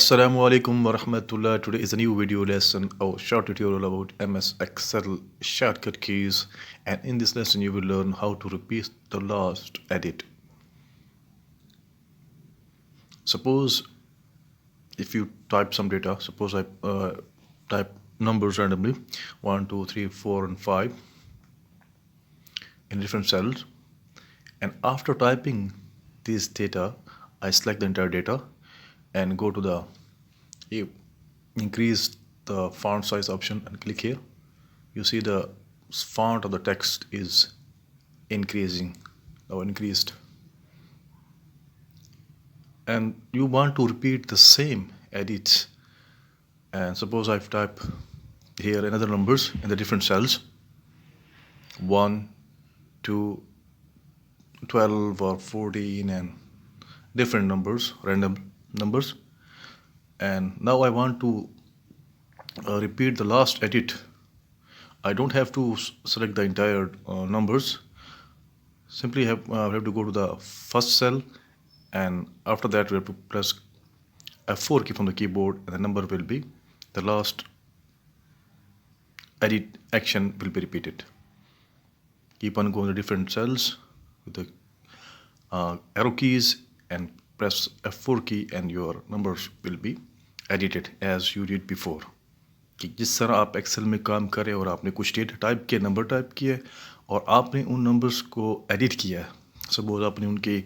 Assalamu alaikum wa rahmatullah. Today is a new video lesson or short tutorial about MS Excel shortcut keys, and in this lesson you will learn how to repeat the last edit. Suppose if you type some data, suppose I type numbers randomly 1, 2, 3, 4 and 5 in different cells, and after typing this data I select the entire data and go to the increase the font size option and click here. You see the font of the text is increasing or increased, and you want to repeat the same edits. And suppose I've typed here another numbers in the different cells 1, 2, 12 or 14 and different numbers, random numbers, and now I want to repeat the last edit. I don't have to select the entire numbers. Simply have to go to the first cell, and after that we have to press f4 key from the keyboard, and the number will be the last edit action will be repeated. Keep on going to different cells with the arrow keys and press f4 key, and your numbers will be edited as you did before. कि जिस तरह आप Excel में काम करें और आपने कुछ डेटा टाइप किया, नंबर टाइप किए और आपने उन नंबर्स को एडिट किया है, सपोज आपने उनकी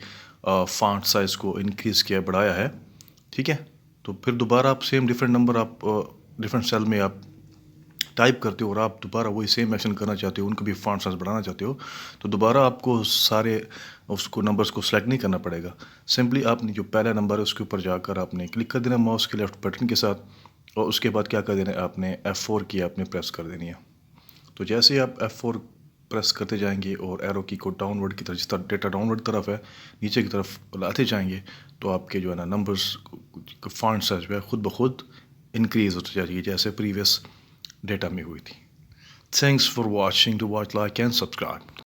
फॉन्ट साइज़ को इंक्रीज़ किया, बढ़ाया है, ठीक है, तो फिर दोबारा आप सेम डिफरेंट नंबर आप डिफरेंट सेल में आप टाइप करते हो और आप दोबारा वही सेम एक्शन करना चाहते हो, उनको भी फॉन्ट साइज बढ़ाना चाहते हो, तो दोबारा आपको सारे उसको नंबर्स को सेलेक्ट नहीं करना पड़ेगा. सिंपली आपने जो पहला नंबर है उसके ऊपर जाकर आपने क्लिक कर देना माउस के लेफ्ट बटन के साथ, और उसके बाद क्या कर देना है, आपने F4 की आपने प्रेस कर देनी है. तो जैसे ही आप F4 प्रेस करते जाएंगे और एरो की को डाउनवर्ड की तरफ, जिस तरह डेटा डाउनवर्ड तरफ है नीचे की तरफ लाते जाएंगे, तो आपके जो है ना नंबर्स फॉन्ट साइज है खुद ब खुद इंक्रीज़ होती जाएगी जैसे प्रीवियस डेटा में हुई थी. Thanks for watching. To watch, like and subscribe.